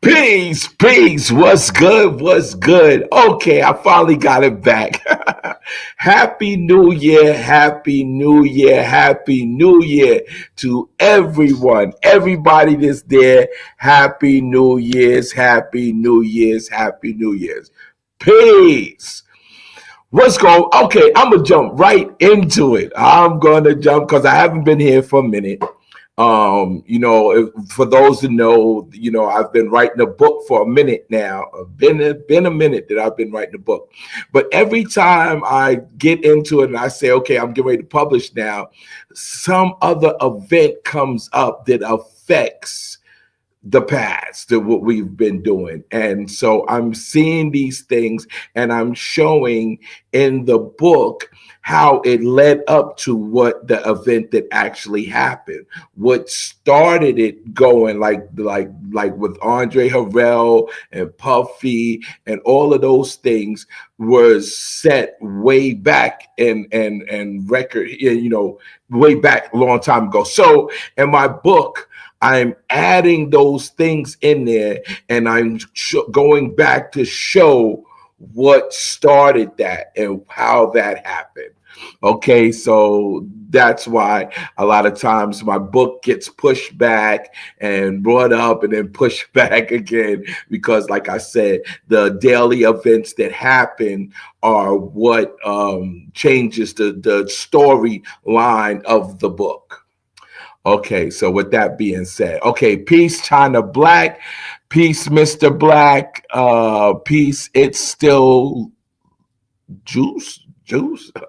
Peace, peace. What's good? What's good? Okay, I finally got it back. Happy New Year, Happy New Year, Happy New Year to everyone, everybody that's there. Happy New Year's, Happy New Year's, Happy New Year's. Peace. What's going? Okay, I'm gonna jump right into it. I'm gonna jump because I haven't been here for a minute. For those that know, I've been writing a book for a minute now. Been a minute that I've been writing a book, but every time I get into it and I say, okay, I'm getting ready to publish now, some other event comes up that affects the past to what we've been doing. And so I'm seeing these things and I'm showing in the book how it led up to what the event that actually happened, what started it going, like with Andre Harrell and Puffy and all of those things was set way back and record, way back a long time ago. So in my book, I'm adding those things in there and I'm going back to show what started that and how that happened. Okay, so that's why a lot of times my book gets pushed back and brought up and then pushed back again because, like I said, the daily events that happen are what changes the storyline of the book. Okay, so with that being said, okay, peace, China Black, peace, Mr. Black, peace, it's still juice.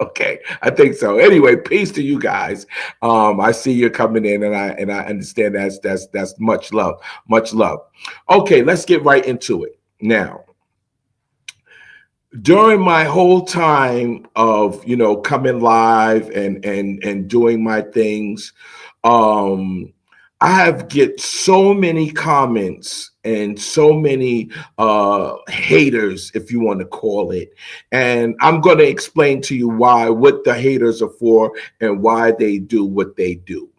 Okay, I think so. Anyway, peace to you guys. I see you're coming in, and I understand that's much love, much love. Okay, let's get right into it now. During my whole time of coming live and doing my things, um I have get so many comments and so many haters, if you want to call it, and I'm going to explain to you why, what the haters are for and why they do what they do.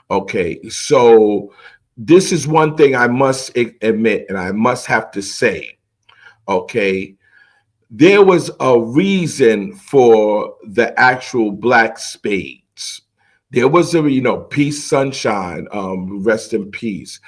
Okay, so this is one thing I must admit and I must have to say. Okay, there was a reason for the actual black spades. There was a, peace, sunshine, rest in peace.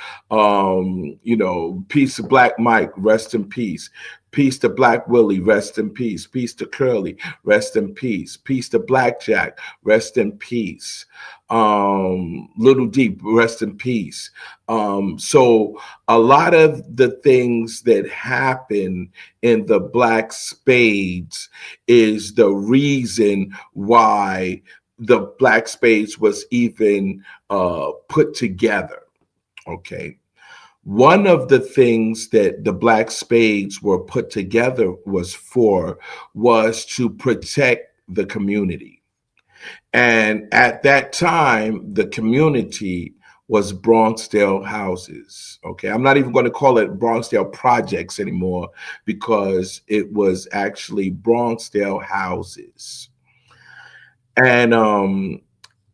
Peace to Black Mike, rest in peace. Peace to Black Willie, rest in peace. Peace to Curly, rest in peace. Peace to Blackjack, rest in peace. Little Deep, rest in peace. So a lot of the things that happen in the black spades is the reason why the black spades was even put together. Okay. One of the things that the black spades were put together was to protect the community. And at that time, the community was Bronxdale houses. Okay, I'm not even going to call it Bronxdale projects anymore because it was actually Bronxdale houses. And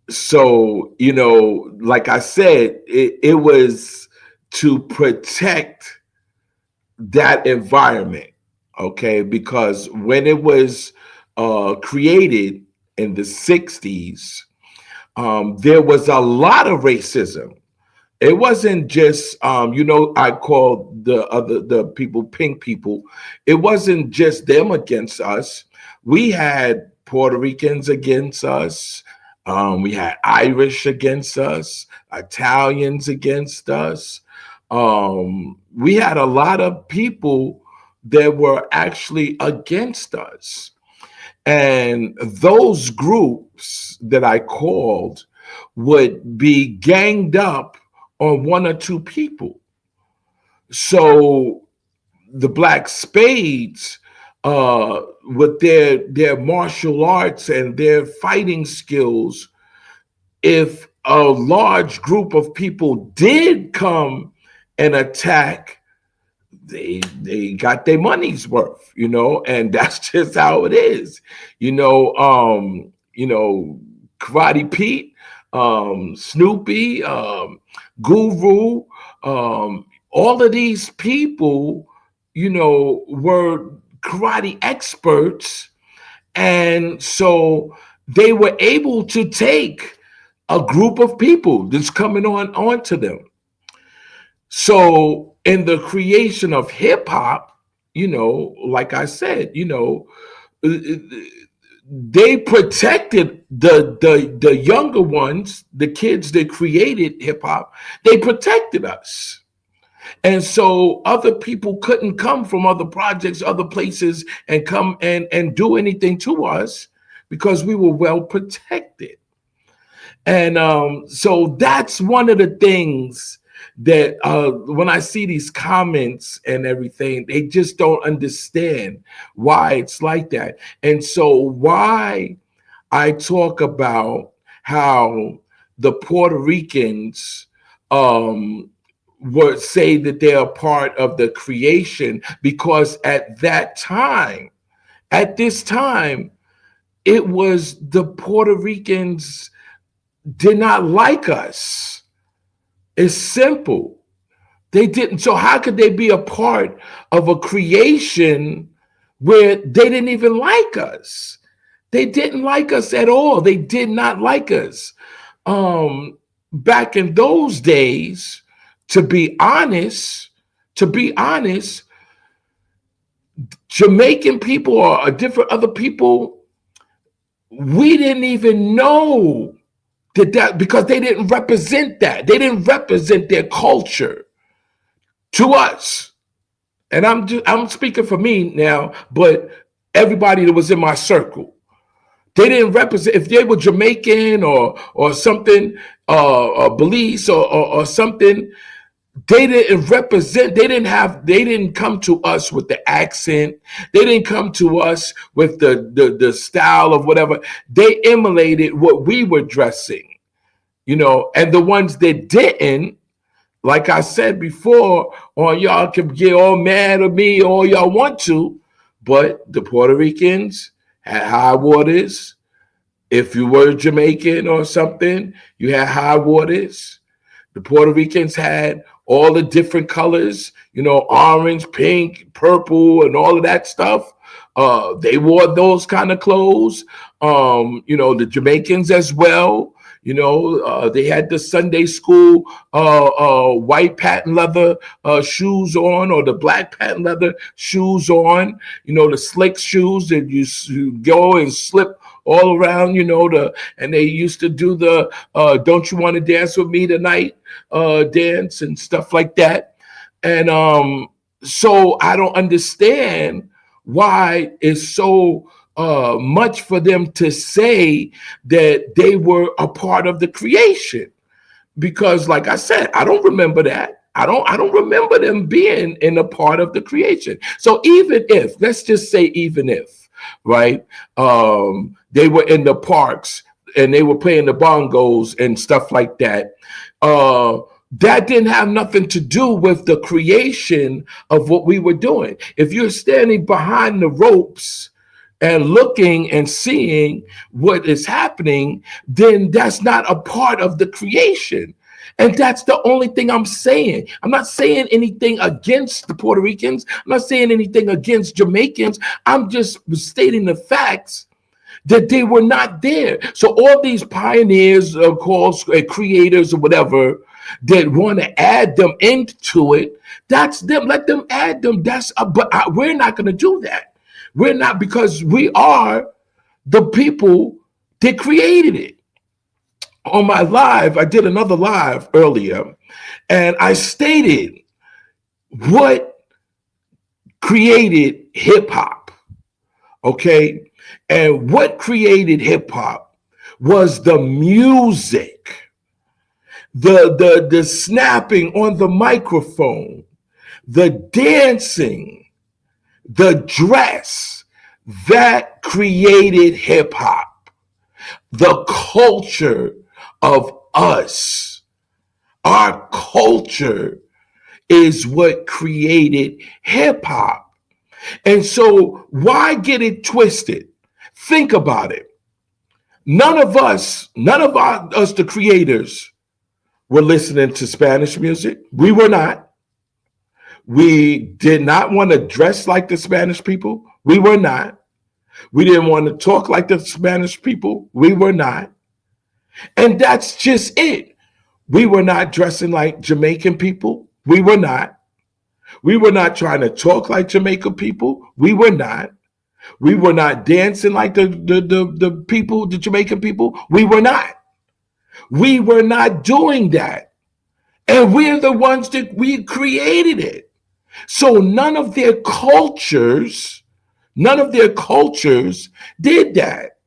so, like I said, it was to protect that environment. Okay, because when it was created in the 60s, there was a lot of racism. It wasn't just, I call the people pink people. It wasn't just them against us. We had Puerto Ricans against us. We had Irish against us, Italians against us. We had a lot of people that were actually against us. And those groups that I called would be ganged up on one or two people. So the black spades, with their martial arts and their fighting skills, if a large group of people did come and attack, they got their money's worth, and that's just how it is. Karate Pete, Snoopy, Guru, all of these people, were karate experts. And so they were able to take a group of people that's coming onto them. So in the creation of hip hop, like I said, they protected the younger ones, the kids that created hip hop. They protected us. And so other people couldn't come from other projects, other places, and come and do anything to us because we were well protected. And so that's one of the things that when I see these comments and everything, they just don't understand why it's like that. And so why I talk about how the Puerto Ricans would say that they are part of the creation, because at this time, it was the Puerto Ricans did not like us. It's simple. They didn't. So how could they be a part of a creation where they didn't even like us? They didn't like us at all. They did not like us. Back in those days, to be honest, Jamaican people or different other people, we didn't even know that because they didn't represent that. They didn't represent their culture to us. And I'm speaking for me now, but everybody that was in my circle, they didn't represent. If they were Jamaican or something, Belize or something, they didn't represent. They didn't come to us with the accent. They didn't come to us with the style of whatever. They emulated what we were dressing, and the ones that didn't, like I said before, or y'all can get all mad at me all y'all want to, but the Puerto Ricans had high waters. If you were Jamaican or something, you had high waters. The Puerto Ricans had all the different colors, orange, pink, purple, and all of that stuff. They wore those kind of clothes. The Jamaicans as well. They had the Sunday school white patent leather shoes on, or the black patent leather shoes on. The slick shoes that you go and slip all around. And they used to do the "Don't you want to dance with me tonight?" Dance and stuff like that. And so I don't understand why it's so much for them to say that they were a part of the creation, because like I said, I don't remember that. I don't remember them being in a part of the creation. So even if, let's just say, even if, right, they were in the parks and they were playing the bongos and stuff like that, that didn't have nothing to do with the creation of what we were doing. If you're standing behind the ropes and looking and seeing what is happening, then that's not a part of the creation. And that's the only thing I'm saying. I'm not saying anything against the Puerto Ricans. I'm not saying anything against Jamaicans. I'm just stating the facts that they were not there. So all these pioneers, called creators or whatever, that want to add them into it, that's them. Let them add them. But we're not going to do that. We're not, because we are the people that created it. On my live, I did another live earlier, and I stated what created hip hop. Okay. And what created hip hop was the music, the snapping on the microphone, the dancing, the dress. That created hip hop. The culture of us, our culture, is what created hip hop. And so why get it twisted? Think about it. None of us, the creators, were listening to Spanish music. We were not. We did not want to dress like the Spanish people. We were not. We didn't want to talk like the Spanish people. We were not. And that's just it. We were not dressing like Jamaican people. We were not. We were not trying to talk like Jamaican people. We were not. We were not dancing like the people, the Jamaican people. We were not. We were not doing that. And we're the ones that we created it. So none of their cultures did that.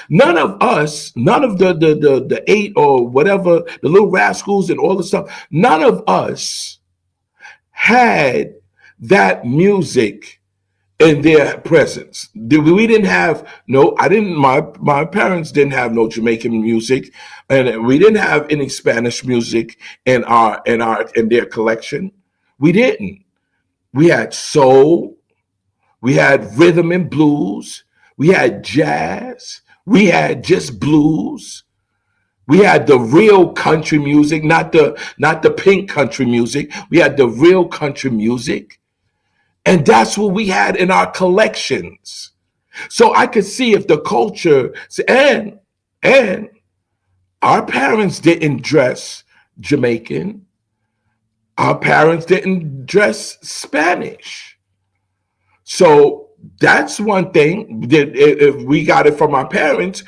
None of us, none of the eight or whatever, the Little Rascals and all the stuff, none of us had that music in their presence. We didn't have my parents didn't have no Jamaican music, and we didn't have any Spanish music in their collection. We didn't. We had soul, we had rhythm and blues, we had jazz, we had just blues. We had the real country music, not the pink country music. We had the real country music. And that's what we had in our collections. So I could see if the culture, and our parents didn't dress Jamaican. Our parents didn't dress Spanish. So that's one thing that if we got it from our parents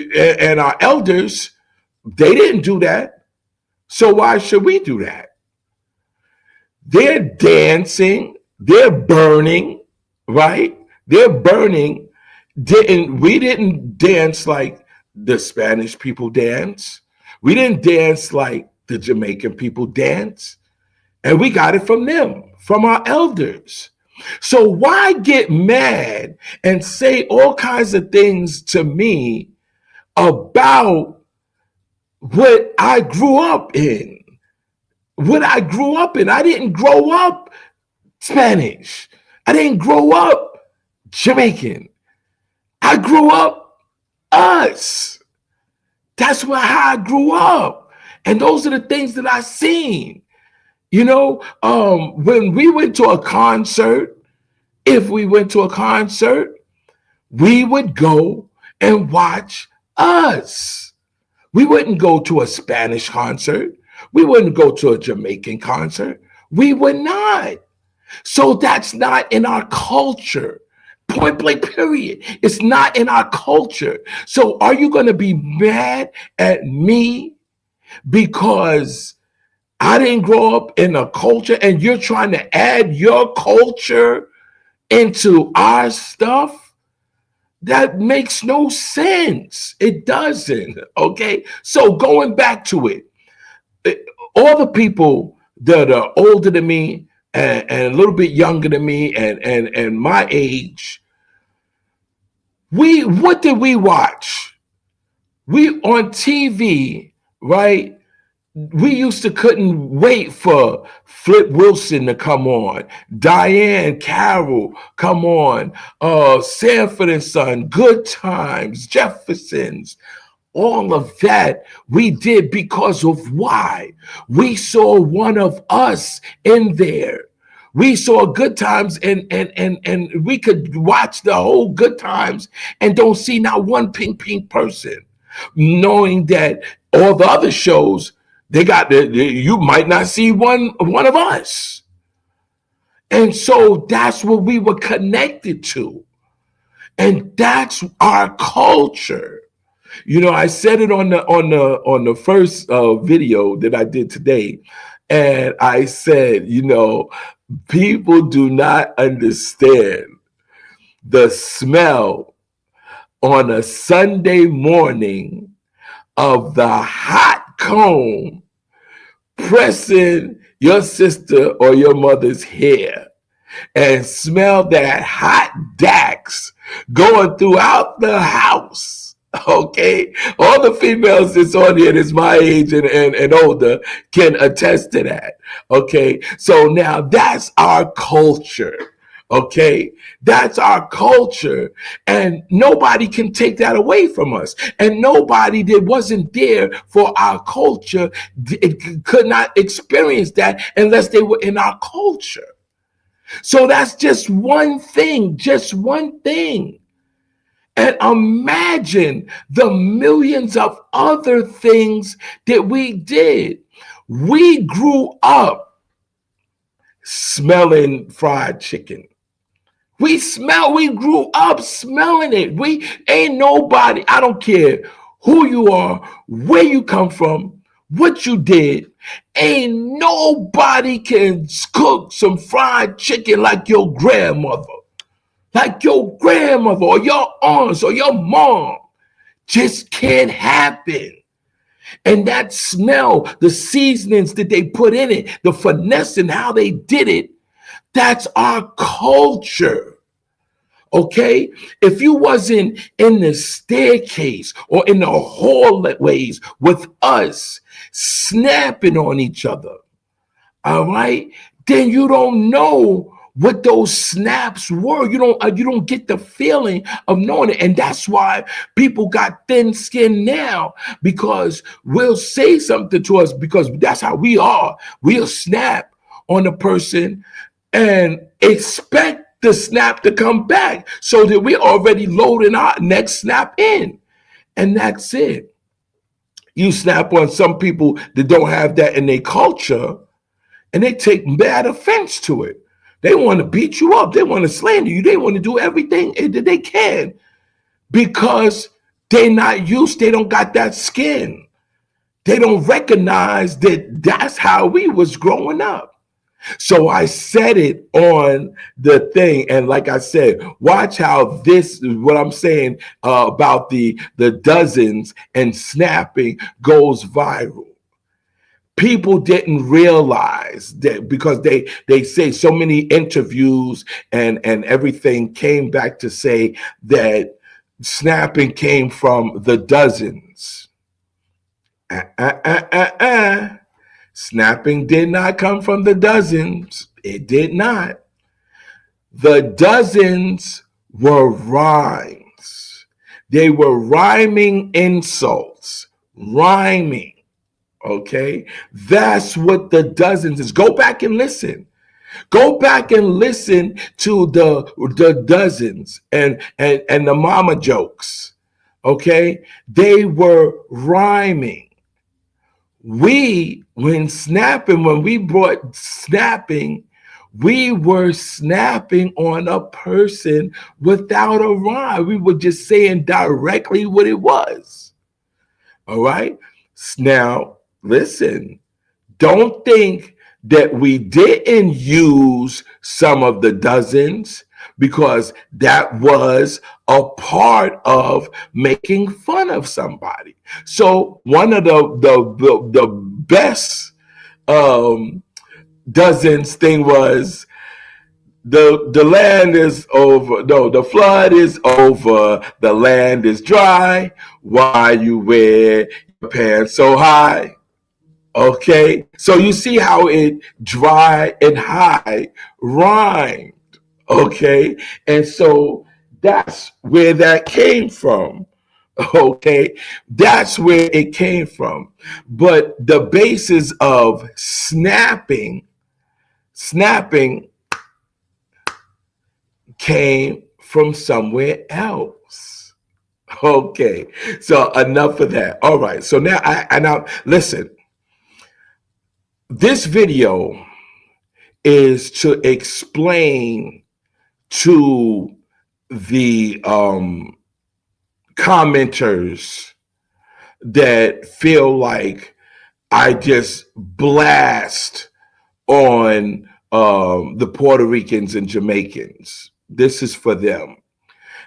and our elders, they didn't do that. So why should we do that? They're dancing, they're burning, right? They're burning. We didn't dance like the Spanish people dance. We didn't dance like the Jamaican people dance. And we got it from them, from our elders. So why get mad and say all kinds of things to me about what I grew up in? What I grew up in. I didn't grow up Spanish. I didn't grow up Jamaican. I grew up us. That's how I grew up. And those are the things that I seen. You know, when we went to a concert, if we went to a concert, we would go and watch us. We wouldn't go to a Spanish concert. We wouldn't go to a Jamaican concert. We would not. So that's not in our culture. Point blank, period. It's not in our culture. So are you going to be mad at me because I didn't grow up in a culture and you're trying to add your culture into our stuff? That makes no sense. It doesn't. Okay. So going back to it, all the people that are older than me and a little bit younger than me and my age, what did we watch? We on TV, right? We used to couldn't wait for Flip Wilson to come on, Diane Carroll come on, Sanford and Son, Good Times, Jeffersons. All of that we did because of why? We saw one of us in there. We saw Good Times and we could watch the whole Good Times and don't see not one pink person, knowing that all the other shows, you might not see one of us. And so that's what we were connected to. And that's our culture. You know, I said it on the first video that I did today. And I said, you know, people do not understand the smell on a Sunday morning of the hot comb pressing your sister or your mother's hair and smell that hot Dax going throughout the house. Okay, all the females that's on here that's my age and older can attest to that. Okay, so now that's our culture. Okay, that's our culture, and nobody can take that away from us. And nobody that wasn't there for our culture could not experience that unless they were in our culture. So that's just one thing, just one thing. And imagine the millions of other things that we did. We grew up smelling fried chicken. We grew up smelling it. We ain't nobody, I don't care who you are, where you come from, what you did. Ain't nobody can cook some fried chicken like your grandmother. Like your grandmother or your aunts or your mom. Just can't happen. And that smell, the seasonings that they put in it, the finesse and how they did it, that's our culture. Okay? If you wasn't in the staircase or in the hallways with us snapping on each other, all right, then you don't know what those snaps were. You don't get the feeling of knowing it. And that's why people got thin skin now, because we'll say something to us because that's how we are. We'll snap on a person and expect the snap to come back so that we're already loading our next snap in. And that's it. You snap on some people that don't have that in their culture, and they take bad offense to it. They want to beat you up. They want to slander you. They want to do everything that they can because they're not used. They don't got that skin. They don't recognize that that's how we was growing up. So I said it on the thing. And like I said, watch how this, what I'm saying about the dozens and snapping goes viral. People didn't realize that because they say so many interviews and everything came back to say that snapping came from the dozens. Snapping did not come from the dozens. It did not. The dozens were rhymes. They were rhyming insults, rhyming. Okay, that's what the dozens is. Go back and listen. Go back and listen to the dozens and the mama jokes. Okay, they were rhyming. When we brought snapping, we were snapping on a person without a rhyme. We were just saying directly what it was. All right, now. Listen, don't think that we didn't use some of the dozens because that was a part of making fun of somebody. So one of the best dozens thing was the land is over. No, the flood is over. The land is dry. Why you wear your pants so high? Okay, so you see how it dry and high rhymed. Okay, and so that's where that came from. Okay, that's where it came from. But the basis of snapping came from somewhere else. Okay, so enough of that. All right, so now listen. This video is to explain to the commenters that feel like I just blast on the Puerto Ricans and Jamaicans. This is for them.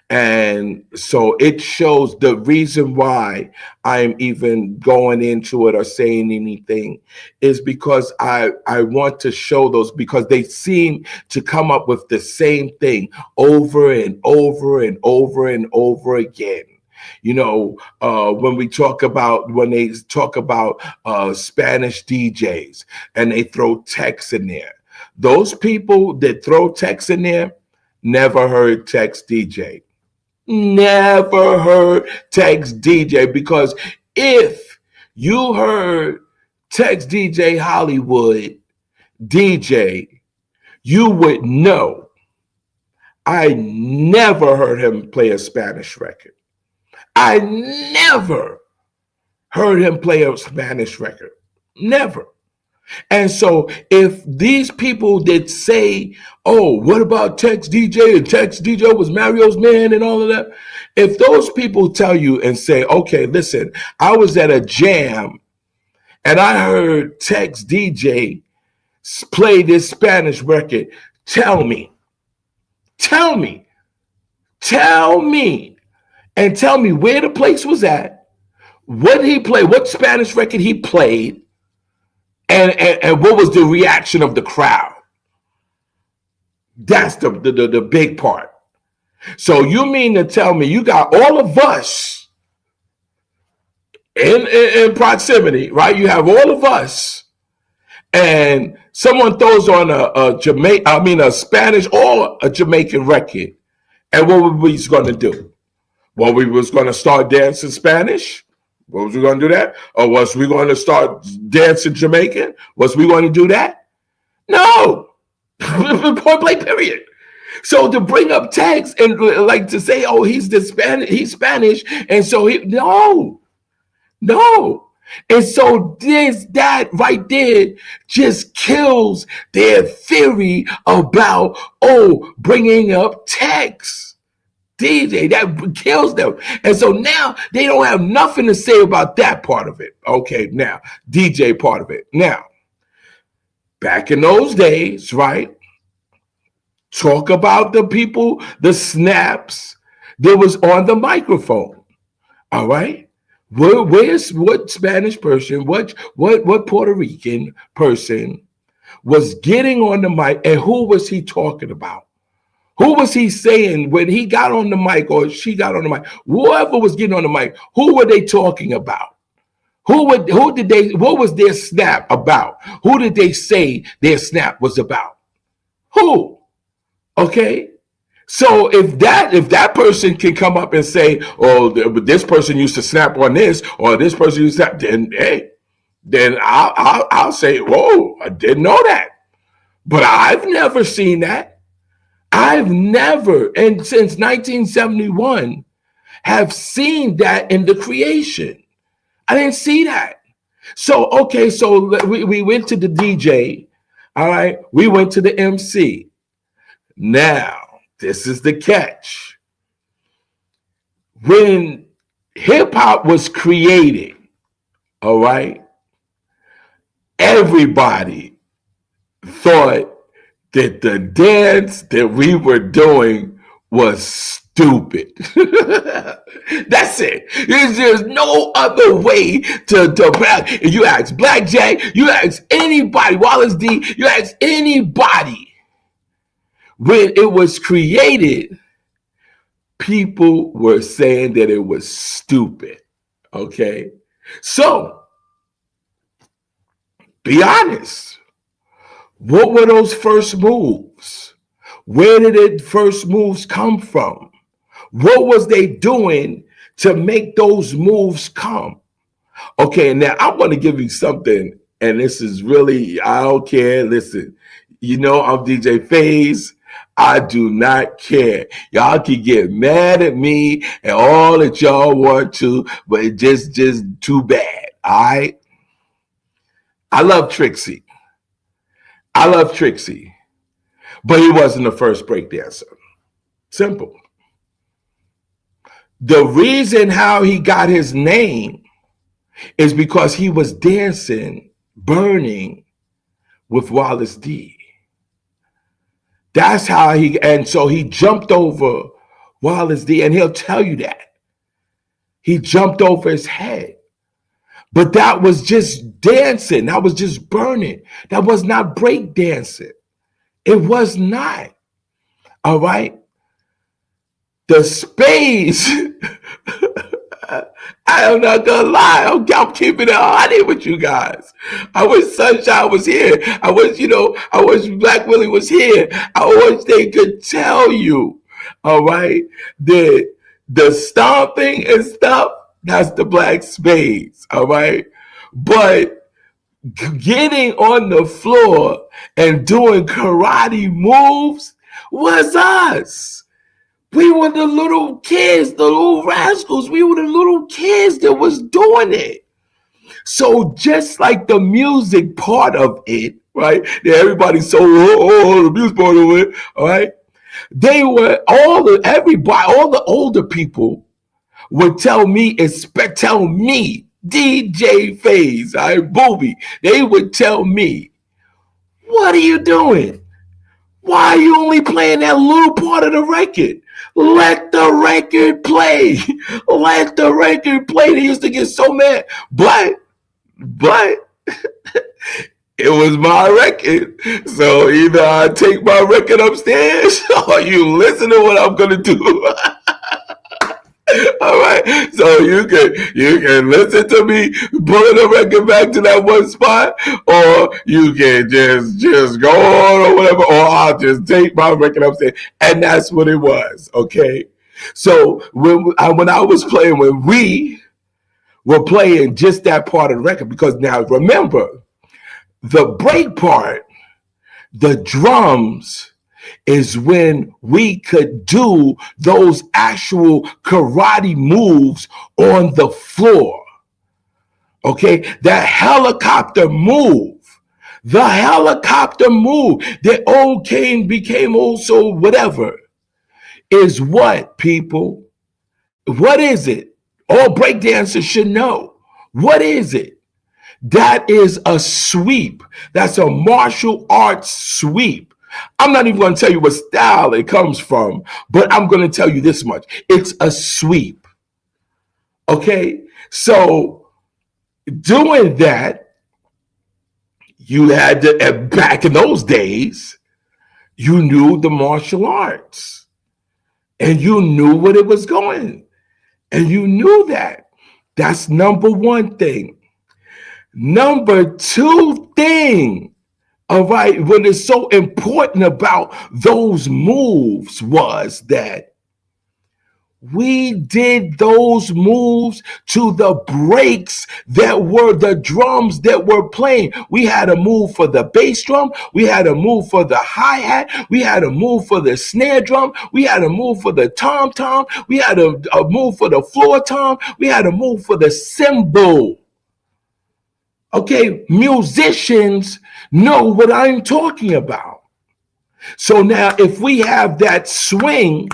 And so it shows the reason why I'm even going into it or saying anything is because I want to show those, because they seem to come up with the same thing over and over and over and over again. You know, when they talk about Spanish DJs and they throw Tex in there, those people that throw Tex in there never heard Tex DJ. Never heard Tex DJ, because if you heard Tex DJ Hollywood DJ, you would know I never heard him play a Spanish record. I never heard him play a Spanish record. Never. And so if these people that say, oh, what about Tex DJ? And Tex DJ was Mario's man and all of that. If those people tell you and say, okay, listen, I was at a jam and I heard Tex DJ play this Spanish record, tell me, and tell me where the place was at, what he played, what Spanish record he played, and what was the reaction of the crowd. That's the big part. So you mean to tell me you got all of us in proximity, right? You have all of us, and someone throws on a Spanish or a Jamaican record, and what were we going to do? Well, we was going to start dancing Spanish. What was we going to do that? Or was we going to start dancing Jamaican? Was we going to do that? No. Point blank, period. So to bring up Tex and like to say, oh, he's Spanish, and so no. And so that right there just kills their theory about, bringing up Tex DJ. That kills them. And so now they don't have nothing to say about that part of it. Okay, now, DJ part of it. Now, back in those days, right? Talk about the people, the snaps that was on the microphone. All right? What Spanish person, what Puerto Rican person was getting on the mic, and who was he talking about? Who was he saying when he got on the mic or she got on the mic? Whoever was getting on the mic, who were they talking about? What was their snap about? Who did they say their snap was about? Who? Okay. So if that person can come up and say, oh, this person used to snap on this, or this person used to snap, then I'll say, whoa, I didn't know that. But I've never seen that. I've never, and since 1971, have seen that in the creation. I didn't see that. So, okay, so we went to the DJ, all right? We went to the MC. Now, this is the catch. When hip-hop was created, all right, everybody thought that the dance that we were doing was stupid. That's it. There's no other way to you ask Blackjack, you ask anybody, Wallace D, you ask anybody. When it was created, people were saying that it was stupid. Okay? So, be honest. What were those first moves? Where did the first moves come from? What was they doing to make those moves come? Okay, now I want to give you something, and this is really, I don't care. Listen, you know I'm DJ FaZe. I do not care. Y'all can get mad at me and all that y'all want to, but it just too bad, all right? I love Trixie. But he wasn't the first breakdancer. Simple. The reason how he got his name is because he was dancing, burning with Wallace D. That's how and so he jumped over Wallace D, and he'll tell you that. He jumped over his head. But that was just dancing. That was just burning. That was not break dancing. It was not. All right? The space, I'm not gonna lie. I'm keeping it honest with you guys. I wish Sunshine was here. I wish Black Willie was here. I wish they could tell you, all right, that the stomping and stuff, that's the Black Spades, all right? But getting on the floor and doing karate moves was us. We were the little kids, the little rascals. We were the little kids that was doing it. So just like the music part of it, right? Everybody's so the music part of it, all right? They were all the older people would tell me, DJ Phase, all right, Booby, they would tell me, what are you doing? Why are you only playing that little part of the record? Let the record play. Let the record play. They used to get so mad. But it was my record. So either I take my record upstairs or you listen to what I'm going to do. All right, so you can listen to me pulling the record back to that one spot, or you can just go on or whatever, or I'll just take my record upstairs, and that's what it was. Okay, so when I was playing, when we were playing just that part of the record, because now remember the break part, the drums, is when we could do those actual karate moves on the floor. Okay, that helicopter move, that old Kane became also whatever, is what, people? What is it? All breakdancers should know. What is it? That is a sweep. That's a martial arts sweep. I'm not even going to tell you what style it comes from, but I'm going to tell you this much. It's a sweep. Okay? So doing that, you had to, back in those days, you knew the martial arts and you knew what it was going. And you knew that. That's number one thing. Number two thing, all right, what is so important about those moves was that we did those moves to the breaks that were the drums that were playing. We had a move for the bass drum. We had a move for the hi-hat. We had a move for the snare drum. We had a move for the tom-tom. We had a move for the floor tom. We had a move for the cymbal. Okay, musicians know what I'm talking about. So now if we have that swing,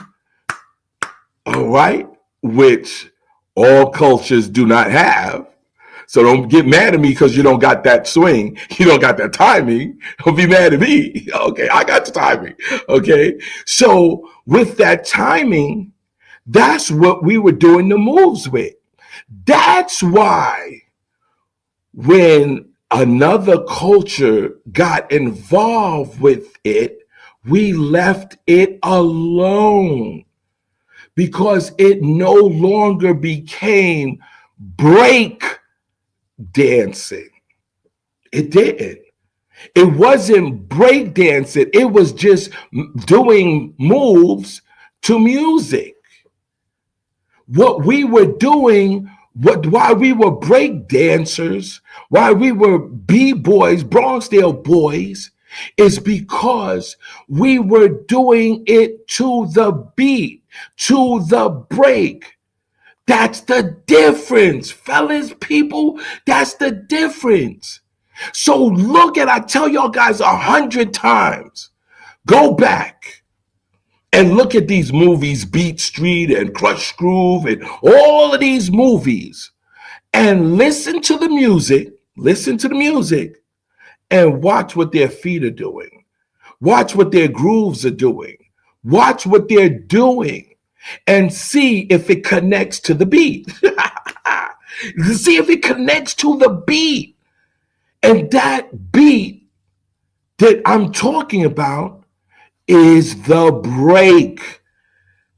all right, which all cultures do not have, so don't get mad at me because you don't got that swing, you don't got that timing, don't be mad at me. Okay, I got the timing. Okay, so with that timing, that's what we were doing the moves with. That's why when another culture got involved with it, we left it alone because it no longer became break dancing. It didn't. It wasn't break dancing. It was just doing moves to music. What we were doing, why we were break dancers, why we were B-boys, Bronxdale boys, is because we were doing it to the beat, to the break. That's the difference, fellas, people. That's the difference. So look at, I tell y'all guys 100 times, go back and look at these movies, Beat Street and Crush Groove and all of these movies, and listen to the music, and watch what their feet are doing. Watch what their grooves are doing. Watch what they're doing and see if it connects to the beat. See if it connects to the beat. And that beat that I'm talking about is the break.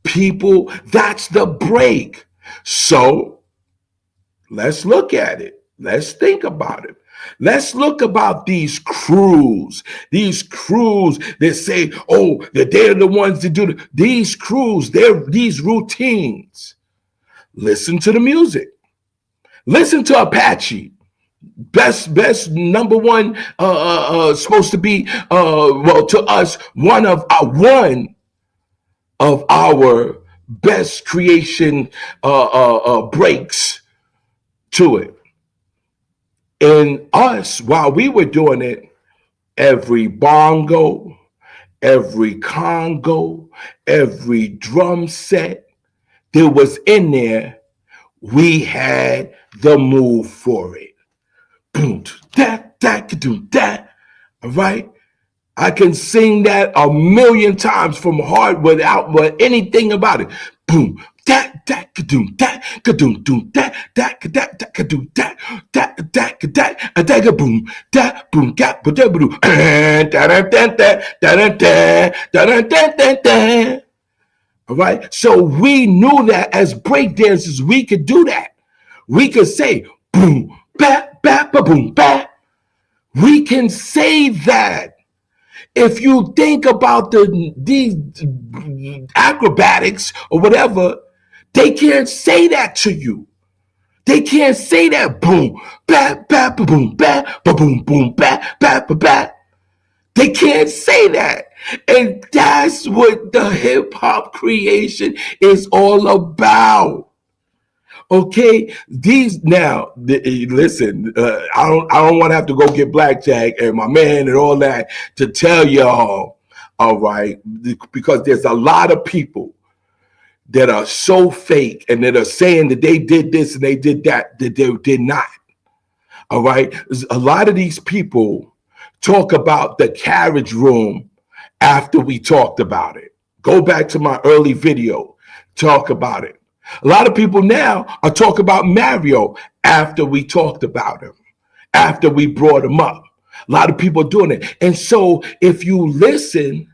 People, that's the break. So let's look at it. Let's think about it. Let's look about these crews that say, oh, that they're the ones that do these crews, these routines. Listen to the music. Listen to Apache. Best number one, supposed to be, well, to us, one of our best creation breaks to it. And us, while we were doing it, every bongo, every congo, every drum set that was in there, we had the move for it. Boom, that, that. All right. I can sing that a million times from heart without anything about it. Boom, that, kadoom, doom, that, kadoom, that, boom, gap, boom, all right. So we knew that as breakdancers, we could do that. We could say boom, bat, boom, bat. We can say that. If you think about these acrobatics or whatever, they can't say that to you. They can't say that boom, bat, boom, bat, boom, boom, bat, bat. They can't say that. And that's what the hip hop creation is all about. Okay, these now. Listen, I don't want to have to go get Blackjack and my man and all that to tell y'all. All right, because there's a lot of people that are so fake and that are saying that they did this and they did that they did not. All right, a lot of these people talk about the carriage room after we talked about it. Go back to my early video. Talk about it. A lot of people now are talking about Mario after we talked about him, after we brought him up. A lot of people are doing it. And so if you listen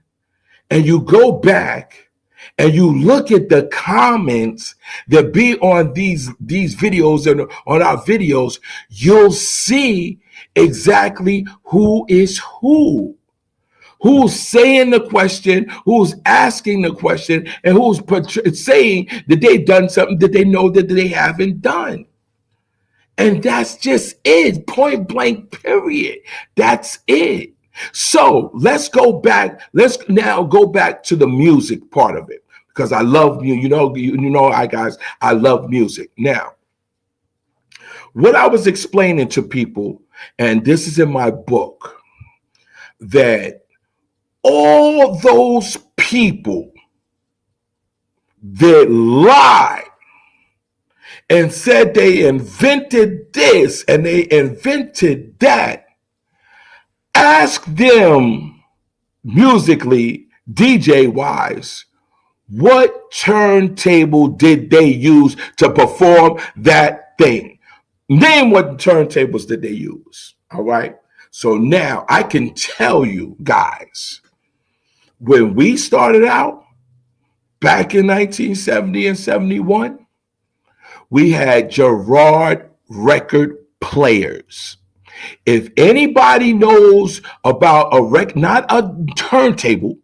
and you go back and you look at the comments that be on these videos and on our videos, you'll see exactly who is who. Who's saying the question, who's asking the question, and who's saying that they've done something that they know that they haven't done. And that's just it, point blank, period. That's it. So let's go back. Let's now go back to the music part of it, because I love you know, I love music. Now, what I was explaining to people, and this is in my book, that all those people that lied and said they invented this and they invented that, ask them musically, DJ wise, what turntable did they use to perform that thing? Name what turntables did they use. All right. So now I can tell you guys, when we started out back in 1970 and 71, we had Gerard record players. If anybody knows about not a turntable,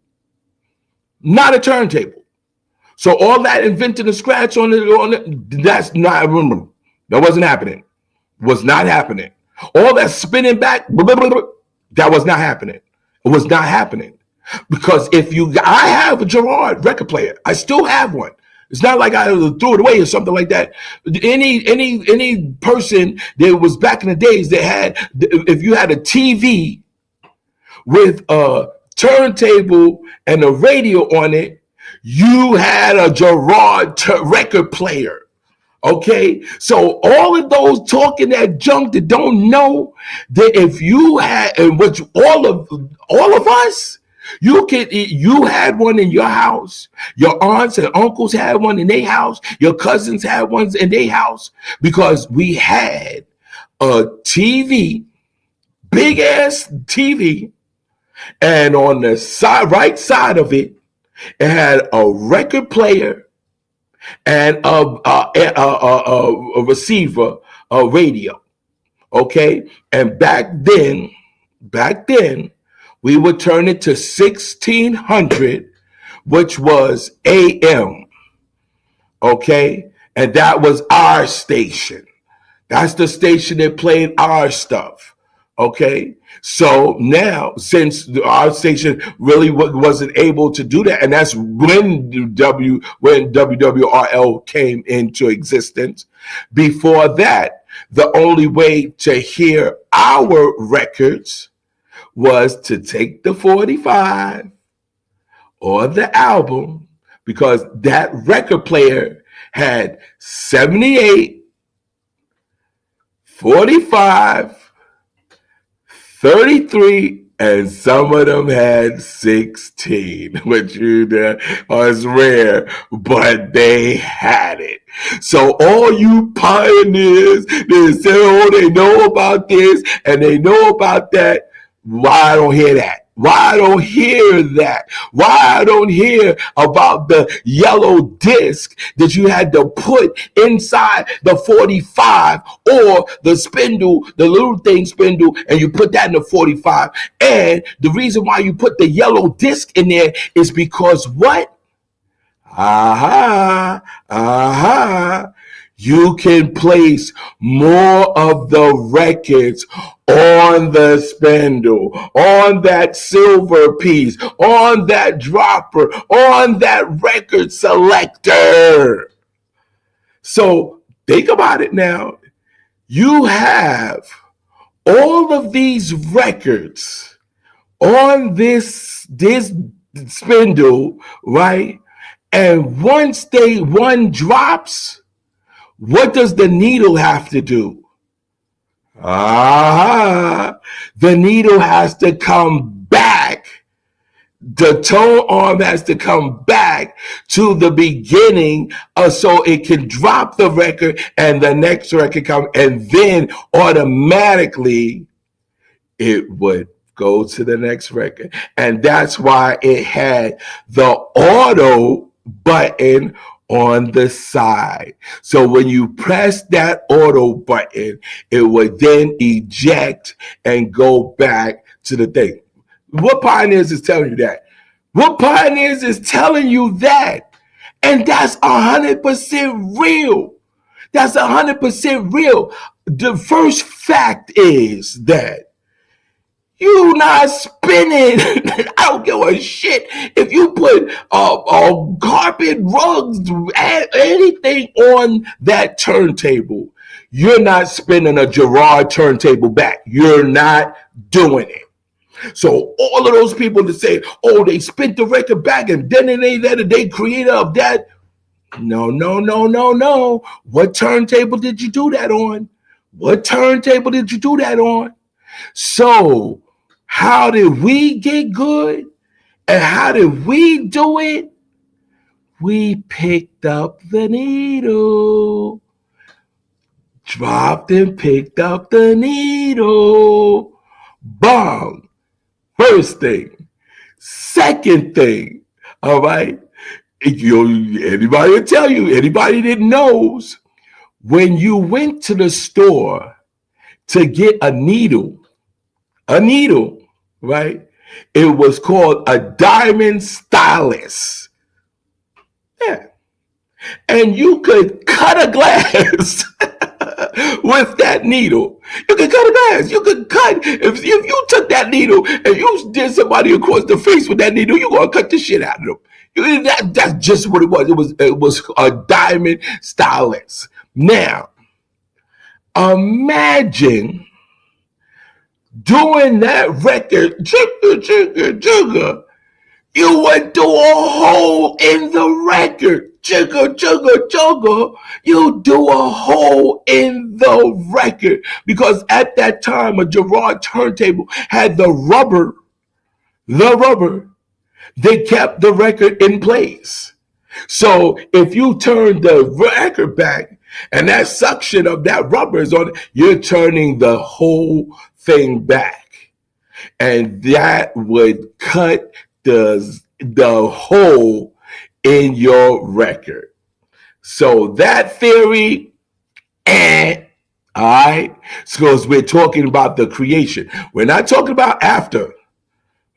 So all that inventing a scratch on it, that's not, remember, that wasn't happening. Was not happening. All that spinning back, that was not happening. It was not happening. Because I have a Gerard record player. I still have one. It's not like I threw it away or something like that. Any person that was back in the days that had, if you had a TV with a turntable and a radio on it, you had a Gerard record player. Okay, so all of those talking that junk that don't know that if you had, and which all of us, you had one in your house, your aunts and uncles had one in their house, your cousins had ones in their house, because we had a TV, big ass TV, and on the right side of it, it had a record player and a receiver, a radio. Okay, and back then, we would turn it to 1600, which was AM. Okay, and that was our station. That's the station that played our stuff. Okay. So now, since our station really wasn't able to do that, and that's when WWRL came into existence. Before that, the only way to hear our records was to take the 45 or the album, because that record player had 78, 45, 33, and some of them had 16, which was rare, but they had it. So all you pioneers, they say, oh, they know about this and they know about that. Why I don't hear that? Why I don't hear that? Why I don't hear about the yellow disc that you had to put inside the 45 or the spindle, the little thing spindle, and you put that in the 45. And the reason why you put the yellow disc in there is because what? You can place more of the records on the spindle, on that silver piece, on that dropper, on that record selector. So think about it now. You have all of these records on this spindle, right? And once one drops, what does the needle have to do? The needle has to come back. The tone arm has to come back to the beginning so it can drop the record and the next record come, and then automatically it would go to the next record. And that's why it had the auto button on the side. So when you press that auto button, it would then eject and go back to the thing. What Pioneers is telling you that? What Pioneers is telling you that? And that's 100% real. That's 100% real. The first fact is that you not spinning. I don't give a shit if you put carpet, rugs, anything on that turntable. You're not spinning a Gerard turntable back. You're not doing it. So all of those people that say, oh, they spin the record back and then they created of that. No. What turntable did you do that on? What turntable did you do that on? So how did we get good? And how did we do it? We picked up the needle, dropped and picked up the needle. Bong. First thing. Second thing. All right. Anybody will tell you, anybody that knows, when you went to the store to get a needle, right? It was called a diamond stylus. Yeah. And you could cut a glass with that needle. You could cut a glass. You could cut. If you took that needle and you did somebody across the face with that needle, you're going to cut the shit out of them. That's just what it was. It was a diamond stylus. Now, imagine doing that record, jigga, you would do a hole in the record, jigga, you do a hole in the record, because at that time a Gerard turntable had the rubber that kept the record in place. So if you turn the record back and that suction of that rubber is on it, you're turning the whole thing back, and that would cut the hole in your record. So that theory, all right, because we're talking about the creation. We're not talking about after.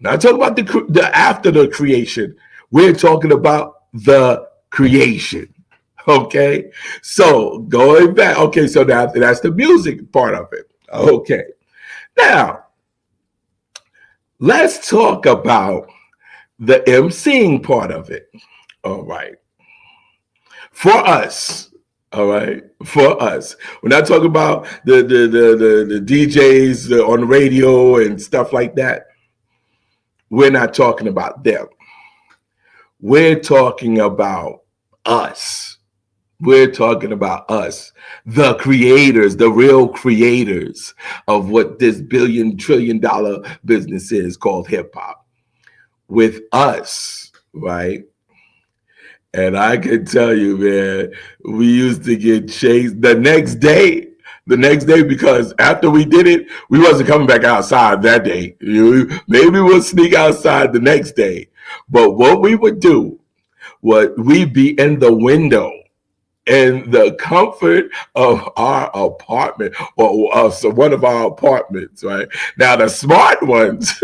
We're not talking about the after the creation. We're talking about the creation. Okay, so going back. Okay, so that's the music part of it. Okay, now let's talk about the emceeing part of it. All right, for us. All right, for us. We're not talking about the DJs on the radio and stuff like that. We're not talking about them. We're talking about us. We're talking about us, the creators, the real creators of what this billion-trillion-dollar business is called hip hop. With us, right? And I can tell you, man, we used to get chased the next day. The next day, because after we did it, we wasn't coming back outside that day. Maybe we'll sneak outside the next day. But what we would do was we'd be in the window in the comfort of our apartment or so one of our apartments, right? Now, the smart ones,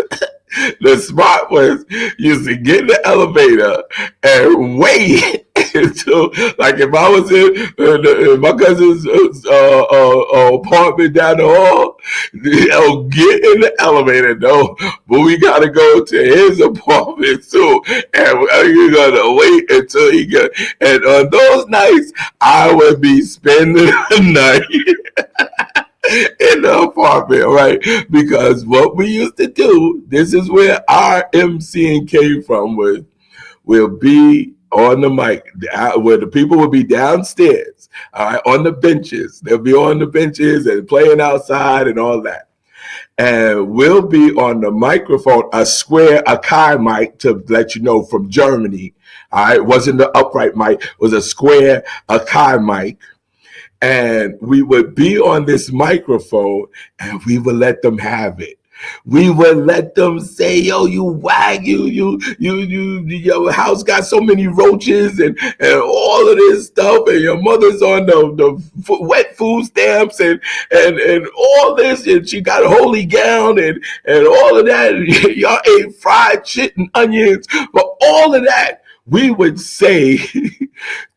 the smart ones used to get in the elevator and wait until, like, if I was in my cousin's apartment down the hall, get in the elevator, no, but we gotta go to his apartment too, and you're gonna wait until he get. And on those nights, I would be spending the night in the apartment, right? Because what we used to do, this is where our MCing came from, was we'll be on the mic, where the people will be downstairs, all right, on the benches. They'll be on the benches and playing outside and all that. And we'll be on the microphone, a square Akai mic, to let you know, from Germany. All right, it wasn't the upright mic, it was a square Akai mic. And we would be on this microphone and we would let them have it. We would let them say, yo, you wag, your house got so many roaches and all of this stuff, and your mother's on the wet food stamps and all this, and she got a holy gown and all of that. Y'all ate fried shit and onions, but all of that we would say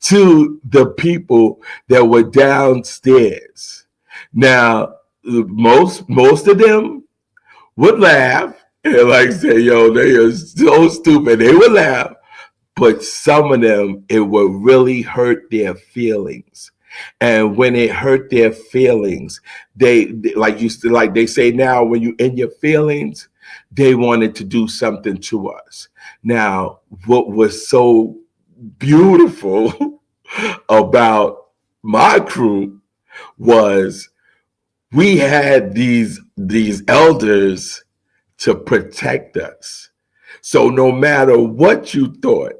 to the people that were downstairs. Now, most of them would laugh and like say, yo, they are so stupid. They would laugh, but some of them, it would really hurt their feelings. And when it hurt their feelings, they like they say now, when you in your feelings, they wanted to do something to us. Now, what was so beautiful about my crew was we had these elders to protect us. So no matter what you thought,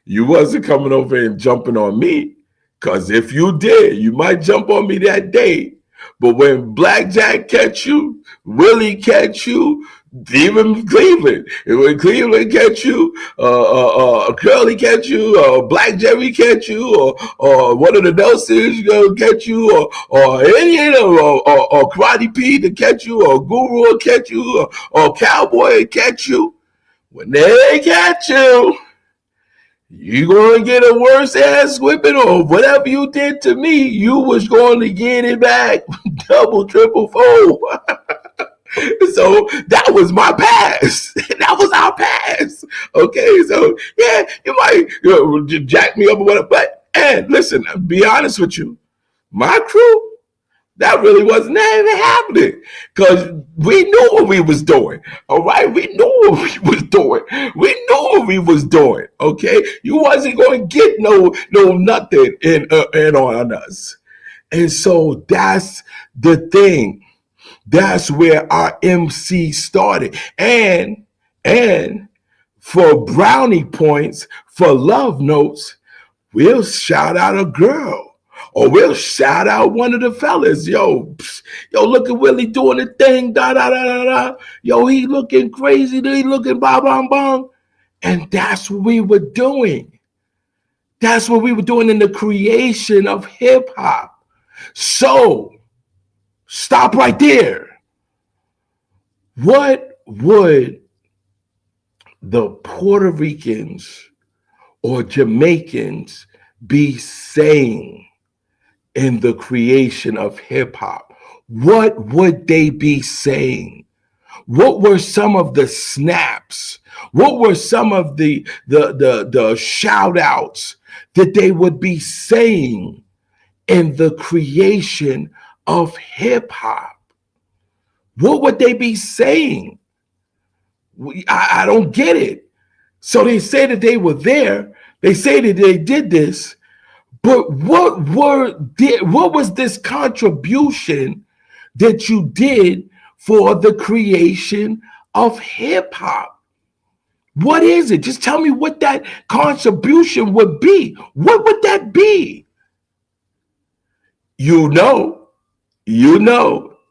you wasn't coming over and jumping on me, because if you did, you might jump on me that day. But when Blackjack catch you, Willie catch you, even Cleveland, when Cleveland catch you, Curly catch you, Black Jerry catch you, or one of the Nelsons gonna catch you, or any of them, or Karate Pete to catch you, or Guru will catch you, or Cowboy catch you. When they catch you, you gonna get a worse ass whipping, or whatever you did to me, you was going to get it back, double, triple, fold. So that was my past. That was our past. Okay, so yeah, you might jack me up or whatever. But and listen, be honest with you, my crew, that really wasn't even happening, because we knew what we was doing. All right, we knew what we was doing. We knew what we was doing. Okay, you wasn't going to get no nothing in on us. And so that's the thing. That's where our MC started. And for brownie points, for love notes, we'll shout out a girl, or we'll shout out one of the fellas. Yo, look at Willie doing the thing, da da da da da. Yo, he looking crazy, he looking ba bang bang. And that's what we were doing. That's what we were doing in the creation of hip hop. So stop right there. What would the Puerto Ricans or Jamaicans be saying in the creation of hip hop? What would they be saying? What were some of the snaps? What were some of the shout outs that they would be saying in the creation of hip hop? What would they be saying? I don't get it. So they say that they were there. They say that they did this, but what was this contribution that you did for the creation of hip hop? What is it? Just tell me what that contribution would be. What would that be? You know.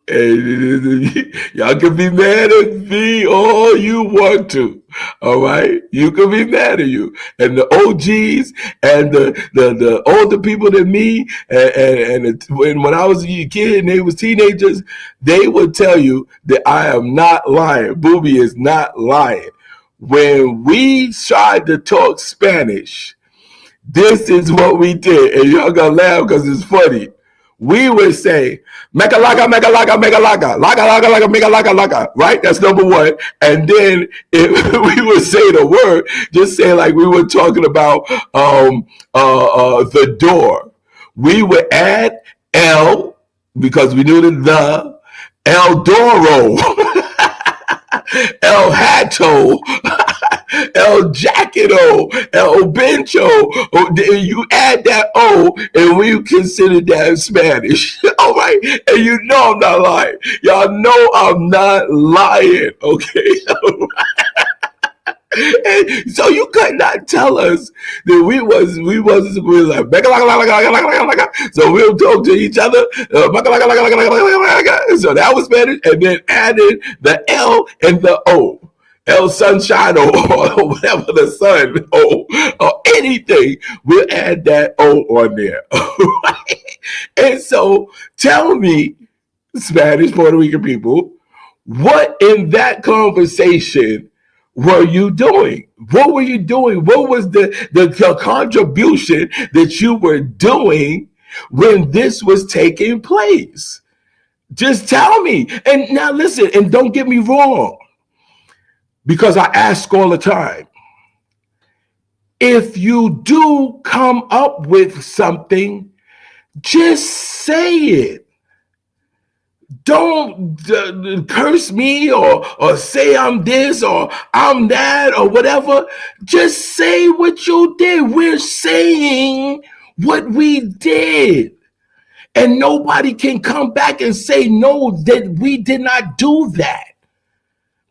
And y'all can be mad at me all you want to. All right, you can be mad at you and the OGs and the older people than me. And when I was a kid and they was teenagers, they would tell you that I am not lying. Booby is not lying. When we tried to talk Spanish, this is what we did, and y'all gonna laugh because it's funny. We would say, mega laga, mega laga, mega laga, laga, laga, laga, mega laga, laga, right? That's number one. And then if we would say the word, just say like we were talking about the door. We would add L because we knew the El Doro, El Hato, El Jackito, El Bencho. You add that O, and we consider that Spanish. All right, and you know I'm not lying. Y'all know I'm not lying. Okay. And so you could not tell us that we was like so we'll talk to each other. So that was Spanish, and then added the L and the O. El Sunshine or whatever the sun or anything, we'll add that O on there. Right? And so tell me, Spanish Puerto Rican people, what in that conversation were you doing? What were you doing? What was the contribution that you were doing when this was taking place? Just tell me. And now listen, and don't get me wrong, because I ask all the time, if you do come up with something, just say it. Don't curse me or say I'm this or I'm that or whatever. Just say what you did. We're saying what we did. And nobody can come back and say, no, that we did not do that.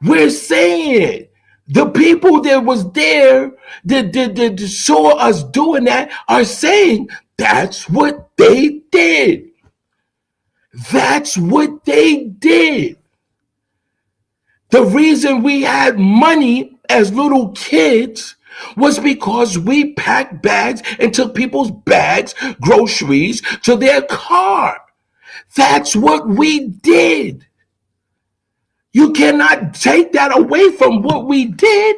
We're saying the people that was there that saw us doing that are saying that's what they did. That's what they did. The reason we had money as little kids was because we packed bags and took people's bags, groceries to their car. That's what we did. You cannot take that away from what we did.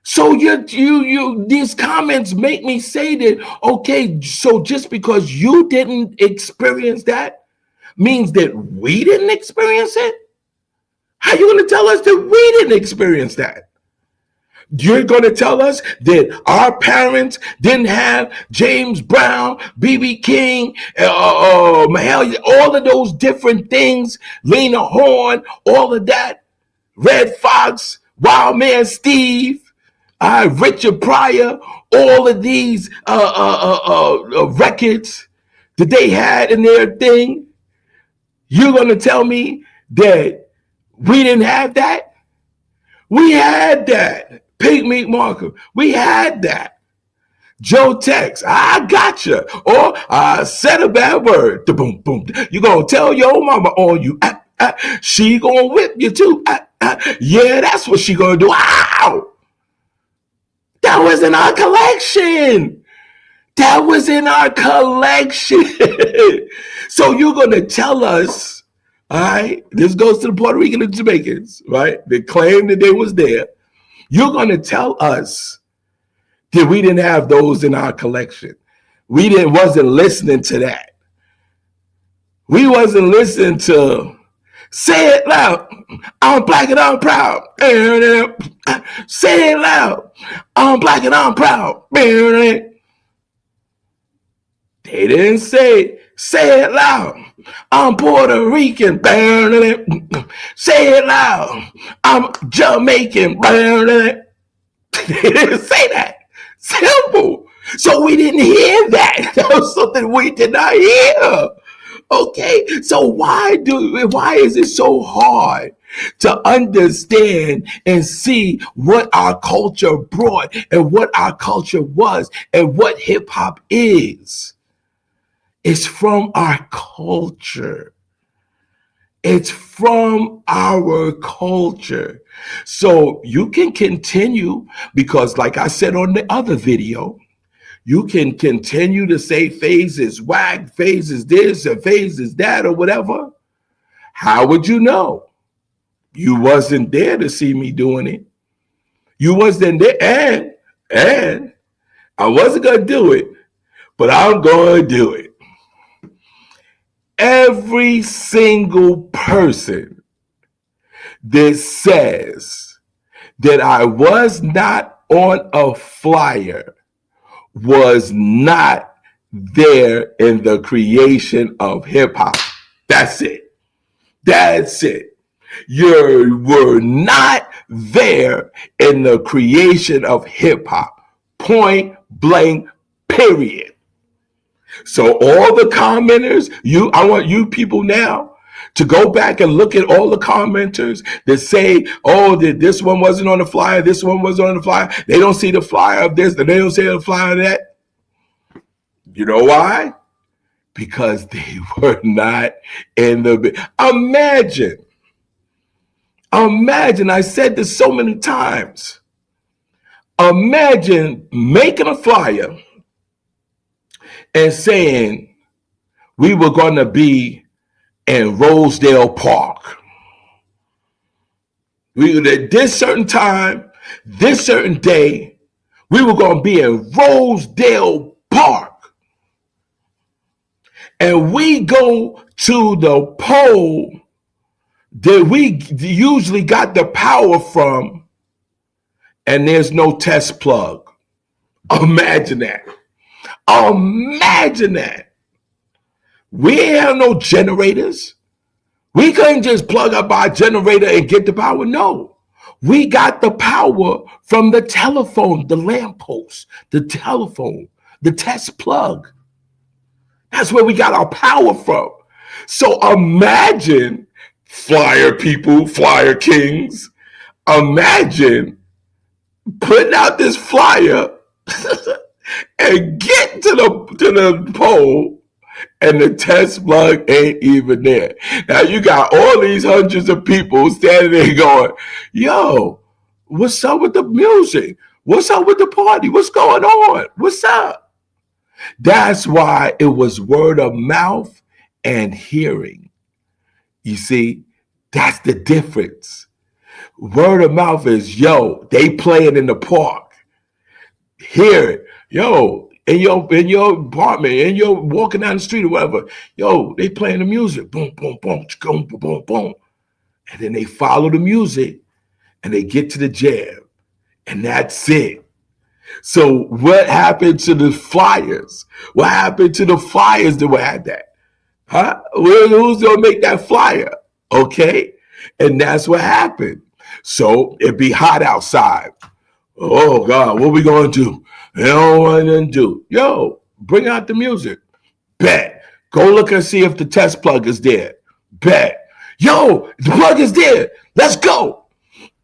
So these comments make me say that, okay, so just because you didn't experience that means that we didn't experience it? How are you going to tell us that we didn't experience that? You're going to tell us that our parents didn't have James Brown, B.B. King, Mahalia, all of those different things, Lena Horne, all of that, Red Fox, Wild Man Steve, Richard Pryor, all of these records that they had in their thing. You're going to tell me that we didn't have that? We had that. Pink Meat Markham, we had that. Joe Tex, I gotcha. Or I said a bad word. Boom, boom. You gonna tell your mama on you. She gonna whip you too. Yeah, that's what she gonna do. Ow! That was in our collection. That was in our collection. So you're gonna tell us, all right? This goes to the Puerto Rican and Jamaicans, right? They claim that they was there. You're going to tell us We didn't have those in our collection. Wasn't listening to that. We wasn't listening to say it loud. I'm black and I'm proud. Say it loud. I'm black and I'm proud. They didn't say it loud. I'm Puerto Rican. Say it loud. I'm Jamaican. They didn't say that. Simple. So we didn't hear that. That was something we did not hear. Okay, so why is it so hard to understand and see what our culture brought and what our culture was and what hip hop is? It's from our culture. It's from our culture. So you can continue, because like I said on the other video, you can continue to say phase is whack, phase is this, and phase is that, or whatever. How would you know? You wasn't there to see me doing it. You wasn't there, and I wasn't going to do it, but I'm going to do it. Every single person that says that I was not on a flyer was not there in the creation of hip hop. That's it. That's it. You were not there in the creation of hip hop. Point blank, period. So all the commenters, I want you people now to go back and look at all the commenters that say, oh, this one wasn't on the flyer, this one wasn't on the flyer. They don't see the flyer of this, and they don't see the flyer of that. You know why? Because they were not in the... Imagine, I said this so many times. Imagine making a flyer and saying we were going to be in Rosedale Park. At this certain time, this certain day, we were going to be in Rosedale Park. And we go to the pole that we usually got the power from, and there's no test plug. Imagine that. Imagine that. We ain't have no generators. We couldn't just plug up our generator and get the power. No. We got the power from the telephone, the lamppost, the telephone, the test plug. That's where we got our power from. So imagine, flyer people, flyer kings, imagine putting out this flyer and get to the pole, and the test plug ain't even there. Now you got all these hundreds of people standing there going, yo, what's up with the music? What's up with the party? What's going on? What's up? That's why it was word of mouth and hearing. You see, that's the difference. Word of mouth is, yo, they playing in the park. Hear it. Yo, in your apartment, and you're walking down the street or whatever, yo, they playing the music. Boom, boom, boom, boom, boom, boom. And then they follow the music and they get to the jam. And that's it. So what happened to the flyers? What happened to the flyers that had that? Huh? Who's going to make that flyer? Okay. And that's what happened. So it'd be hot outside. Oh, God, what we going to do? They don't want to do. Yo, bring out the music. Bet. Go look and see if the test plug is there. Bet. Yo, the plug is there. Let's go.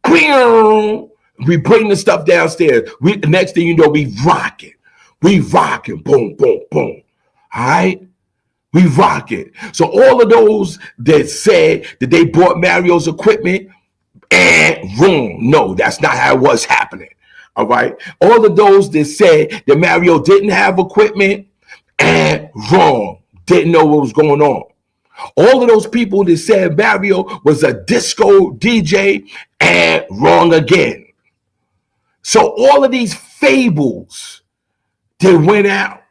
We bring the stuff downstairs. Next thing you know, we rocking. We rocking. Boom, boom, boom. All right? We rocking. So all of those that said that they bought Mario's equipment, and wrong. No, that's not how it was happening. All right. All of those that said that Mario didn't have equipment, and wrong. Didn't know what was going on. All of those people that said Mario was a disco DJ, and wrong again. So all of these fables that went out,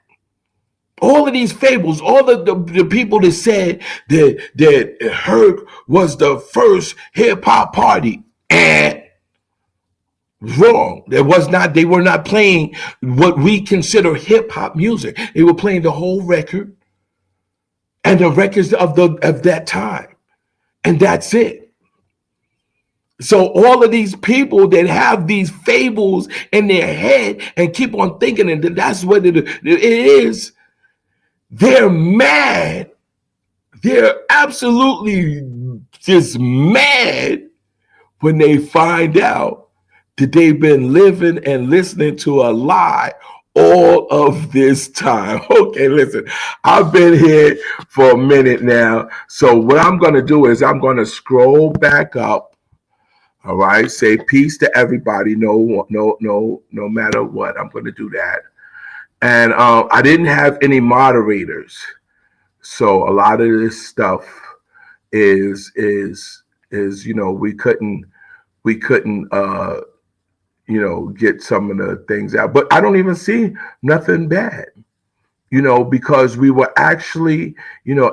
all of these fables, all the people that said that Herc was the first hip hop party, and wrong. There was not. They were not playing what we consider hip hop music. They were playing the whole record and the records of that time, and that's it. So all of these people that have these fables in their head and keep on thinking, and that's what it is. They're mad. They're absolutely just mad when they find out that they've been living and listening to a lie all of this time. Okay, listen, I've been here for a minute now. So what I'm going to do is I'm going to scroll back up. All right, say peace to everybody. No matter what, I'm going to do that. And I didn't have any moderators, so a lot of this stuff is we couldn't get some of the things out. But I don't even see nothing bad, because we were actually,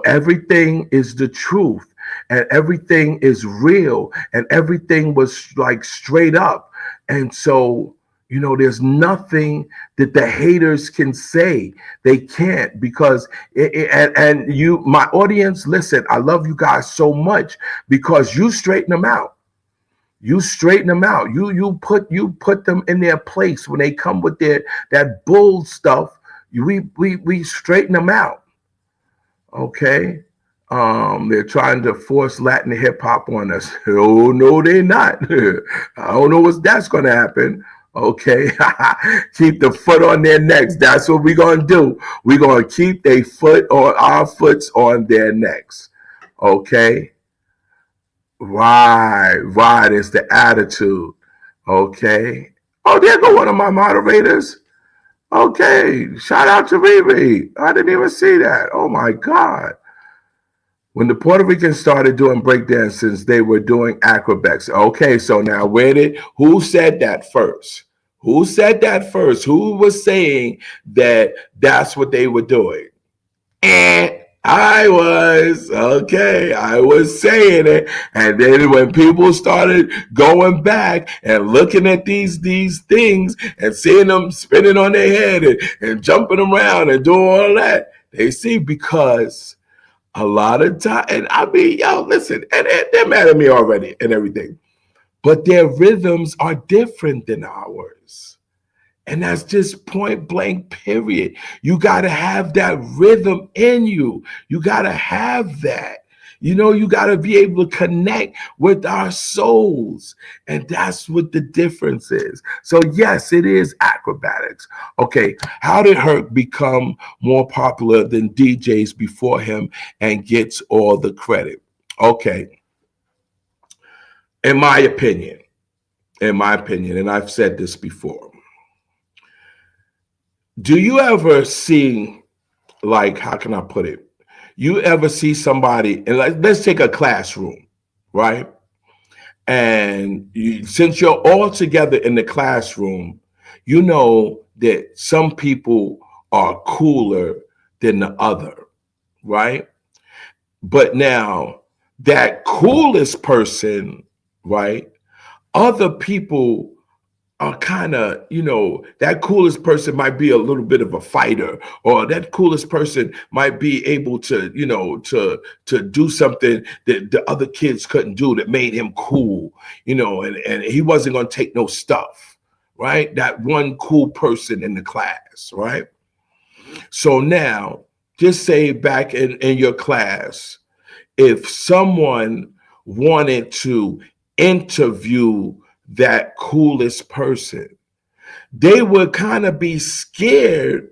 everything is the truth and everything is real and everything was like straight up. And so, there's nothing that the haters can say. They can't, because and you, my audience, listen, I love you guys so much because you straighten them out. You straighten them out. You put them in their place when they come with that bull stuff. We straighten them out. Okay. They're trying to force Latin hip hop on us. Oh no, they're not. I don't know what that's going to happen. Okay, keep the foot on their necks. That's what we're gonna do. We're gonna keep their foot on our foots on their necks. Okay. Right. It's the attitude. Okay. Oh, there go one of my moderators. Okay. Shout out to Riri. I didn't even see that. Oh my God. When the Puerto Ricans started doing breakdances, they were doing acrobats. Okay, so now who said that first? Who said that first? Who was saying that that's what they were doing? And I was saying it. And then when people started going back and looking at these things and seeing them spinning on their head and jumping around and doing all that, they see, because a lot of time, and I mean, yo, listen, and they're mad at me already and everything, but their rhythms are different than ours. And that's just point blank, period. You got to have that rhythm in you. You got to have that. You got to be able to connect with our souls. And that's what the difference is. So, yes, it is acrobatics. Okay, how did Herc become more popular than DJs before him and gets all the credit? Okay, in my opinion, and I've said this before, do you ever see, like, how can I put it? You ever see somebody, and let's take a classroom, right? And since you're all together in the classroom, you know that some people are cooler than the other, right? But now that coolest person, right? Other people are kind of, that coolest person might be a little bit of a fighter, or that coolest person might be able to, to do something that the other kids couldn't do that made him cool, and he wasn't going to take no stuff, right? That one cool person in the class, right? So now, just say back in your class, if someone wanted to interview that coolest person, they would kind of be scared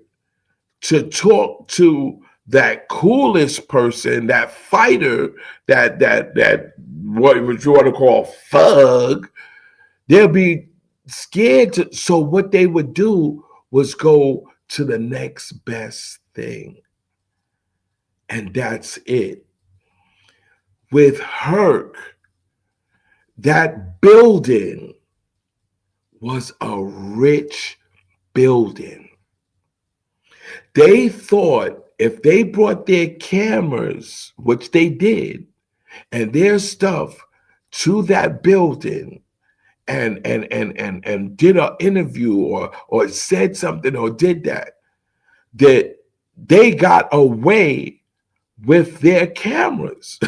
to talk to that coolest person, that fighter, that what you want to call thug. They'll be scared to. So what they would do was go to the next best thing, and that's it. With Herc, that building was a rich building. They thought if they brought their cameras, which they did, and their stuff to that building and did an interview or said something or did that they got away with their cameras.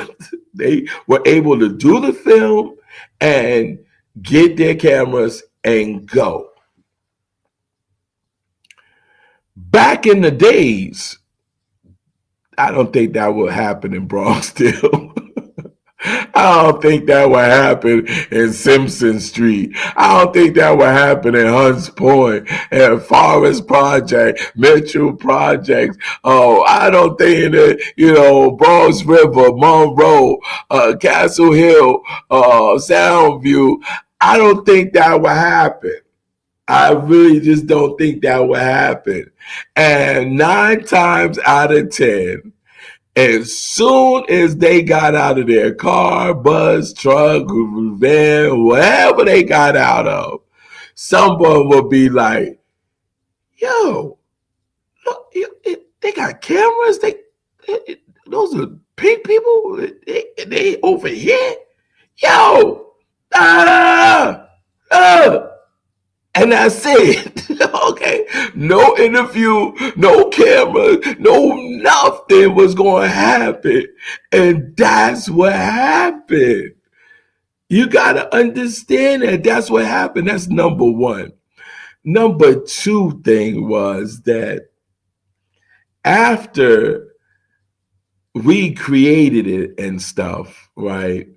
They were able to do the film and get their cameras and go. Back in the days, I don't think that would happen in Bronxville. I don't think that would happen in Simpson Street. I don't think that would happen in Hunts Point and Forest Project, Mitchell Projects. Oh, I don't think that, Bronx River, Monroe, Castle Hill, Soundview. I don't think that would happen. I really just don't think that would happen. And 9 times out of 10, as soon as they got out of their car, bus, truck, van, whatever they got out of, someone would be like, yo, look, they got cameras. Those are pink people. They over here. Yo, and that's it. Okay. No interview, no camera, no nothing was going to happen. And that's what happened. You got to understand that that's what happened. That's number one. Number two thing was that after we created it and stuff, right?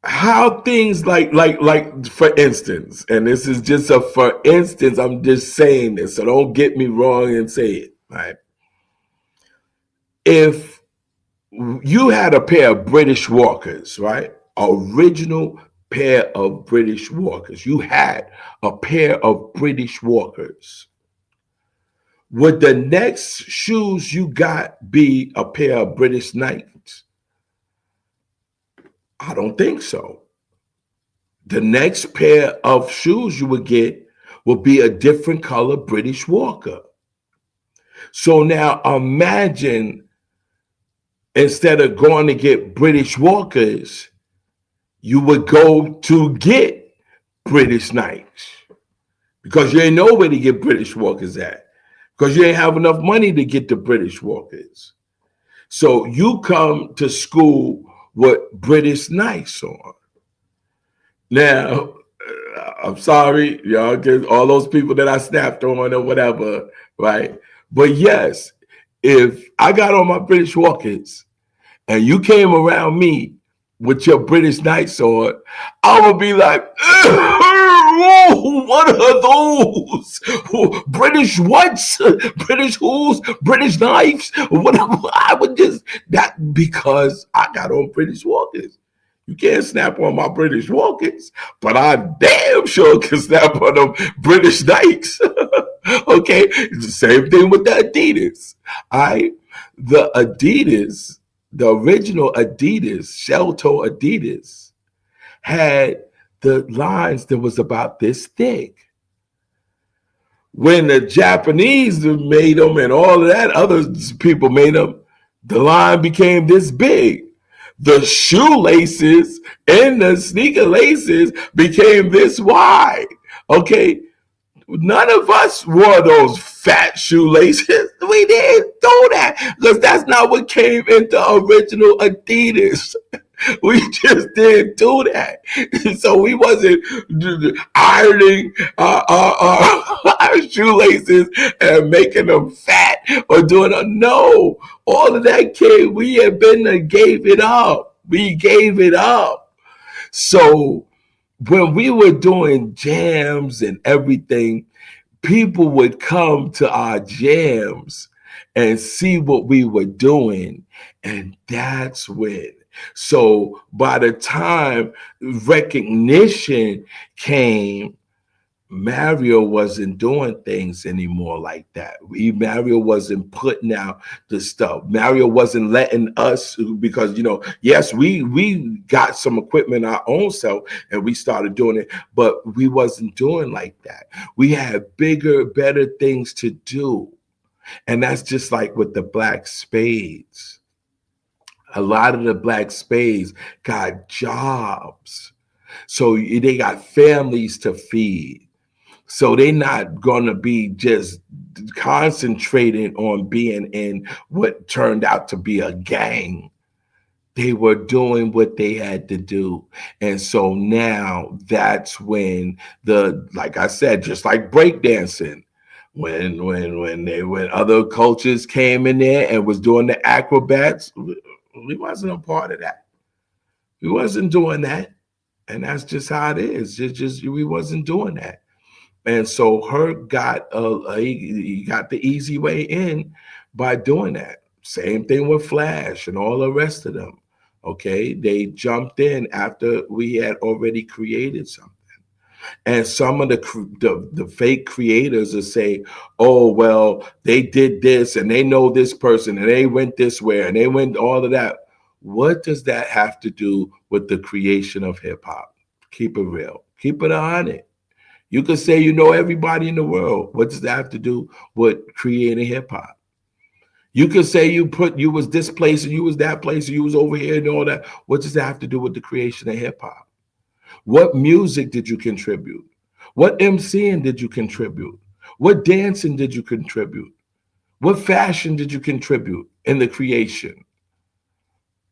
How things like for instance, and this is just a for instance, I'm just saying this, so don't get me wrong and say it, right? If you had a pair of British Walkers, right? Original pair of British Walkers. You had a pair of British Walkers. Would the next shoes you got be a pair of British Knights? I don't think so. The next pair of shoes you would get will be a different color British Walker. So now imagine, instead of going to get British Walkers, you would go to get British Knights because you ain't know where to get British Walkers at because you ain't have enough money to get the British Walkers. So you come to school with British Knights on. Now, I'm sorry, y'all, get all those people that I snapped on or whatever, right? But yes, if I got on my British Walkers and you came around me with your British Knights on, I would be like, what are those? British whats? British who's? British knives? Whatever. I would just, that because I got on British Walkers. You can't snap on my British Walkers, but I damn sure can snap on them British Knights. Okay, it's the same thing with the Adidas. The Adidas, the original Adidas, shell-toe Adidas, had the lines that was about this thick. When the Japanese made them and all of that, other people made them, the line became this big. The shoelaces and the sneaker laces became this wide. Okay, none of us wore those fat shoelaces. We didn't do that because that's not what came into original Adidas. We just didn't do that. So we wasn't ironing our shoelaces and making them fat or doing a no. All of that came. We had been gave it up. We gave it up. So when we were doing jams and everything, people would come to our jams and see what we were doing. And that's when. So by the time recognition came, Mario wasn't doing things anymore like that. Mario wasn't putting out the stuff. Mario wasn't letting us, because yes, we got some equipment our own self and we started doing it, but we wasn't doing like that. We had bigger, better things to do. And that's just like with the Black Spades. A lot of the Black Spades got jobs. So they got families to feed. So they're not going to be just concentrating on being in what turned out to be a gang. They were doing what they had to do. And so now that's when like I said, just like breakdancing, when other cultures came in there and was doing the acrobats, we wasn't a part of that. We wasn't doing that. And that's just how it is. Just we wasn't doing that. And so Herc got he got the easy way in by doing that. Same thing with Flash and all the rest of them. Okay, they jumped in after we had already created something. And some of the fake creators will say, "Oh, well, they did this and they know this person and they went this way and they went all of that." What does that have to do with the creation of hip hop? Keep it real. Keep it 100. You could say you know everybody in the world. What does that have to do with creating hip hop? You could say you was this place and you was that place and you was over here and all that. What does that have to do with the creation of hip hop? What music did you contribute? What MCing did you contribute? What dancing did you contribute? What fashion did you contribute in the creation?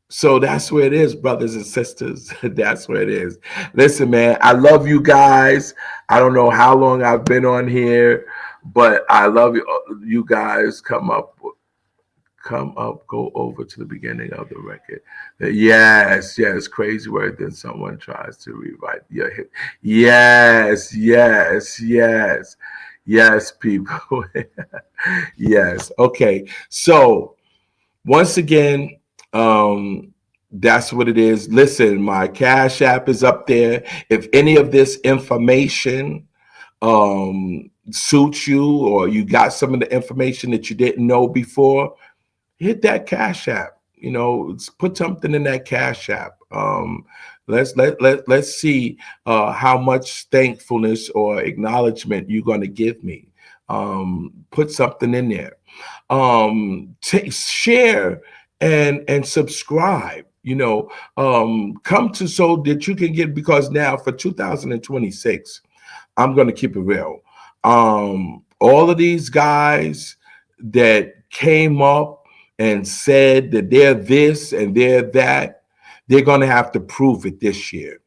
So that's where it is, brothers and sisters. That's where it is. Listen, man, I love you guys. I don't know how long I've been on here, but I love you. You guys come up, go over to the beginning of the record. Yes, crazy word. Then someone tries to rewrite your hit. Yes, people. Yes. Okay. So once again, that's what it is. Listen, my Cash App is up there. If any of this information suits you, or you got some of the information that you didn't know before, hit that Cash App. Put something in that Cash App. Let's see how much thankfulness or acknowledgement you're going to give me. Put something in there. Share and subscribe. Come to so that you can get, because now for 2026, I'm going to keep it real. All of these guys that came up and said that they're this and they're that, they're going to have to prove it this year.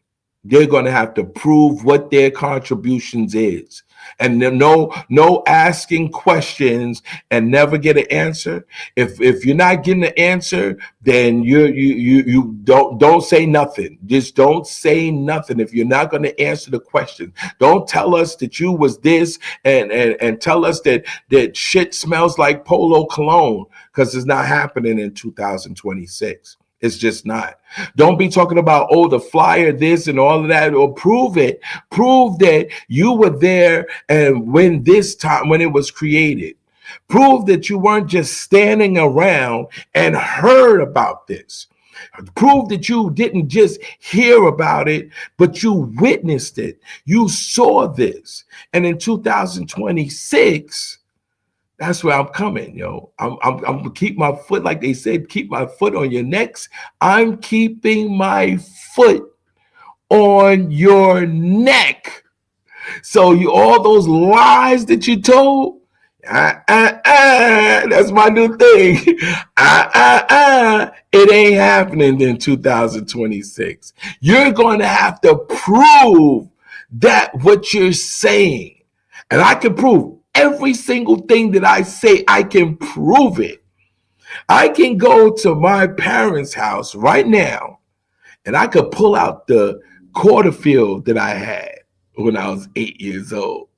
They're going to have to prove what their contributions is. And no asking questions and never get an answer. If you're not getting an answer, then you don't say nothing. Just don't say nothing. If you're not going to answer the question, don't tell us that you was this and tell us that shit smells like Polo cologne, because it's not happening in 2026. It's just not. Don't be talking about, oh, the flyer, this and all of that, or prove it. Prove that you were there and when it was created. Prove that you weren't just standing around and heard about this. Prove that you didn't just hear about it, but you witnessed it. You saw this. And in 2026, that's where I'm coming, yo. I'm gonna keep my foot, like they said, keep my foot on your necks. I'm keeping my foot on your neck. So all those lies that you told, that's my new thing. It ain't happening in 2026. You're going to have to prove that what you're saying, and I can prove every single thing that I say. I can prove it. I can go to my parents' house right now and I could pull out the quarter field that I had when I was 8 years old.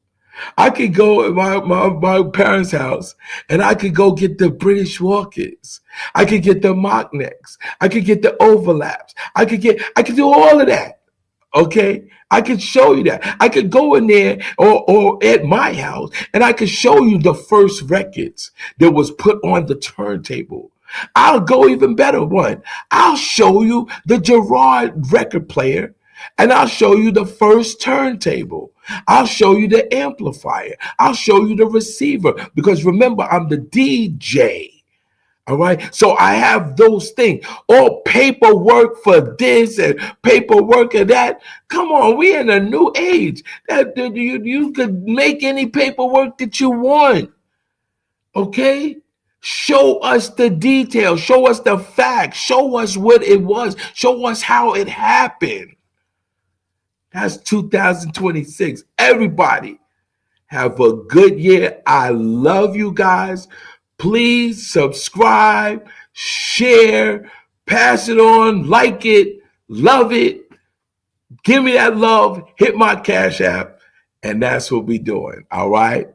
I could go at my parents' house and I could go get the British Walkers. I could get the mock necks. I could get the overlaps. I could do all of that. Okay, I could show you that. I could go in there or at my house and I could show you the first records that was put on the turntable. I'll go even better one. I'll show you the Gerard record player and I'll show you the first turntable. I'll show you the amplifier. I'll show you the receiver because remember, I'm the DJ. All right. So I have those things. All paperwork for this and paperwork of that. Come on, we in a new age. That you could make any paperwork that you want. Okay? Show us the details. Show us the facts. Show us what it was. Show us how it happened. That's 2026. Everybody have a good year. I love you guys. Please subscribe, share, pass it on, like it, love it. Give me that love. Hit my Cash App. And that's what we're doing. All right.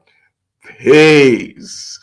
Peace.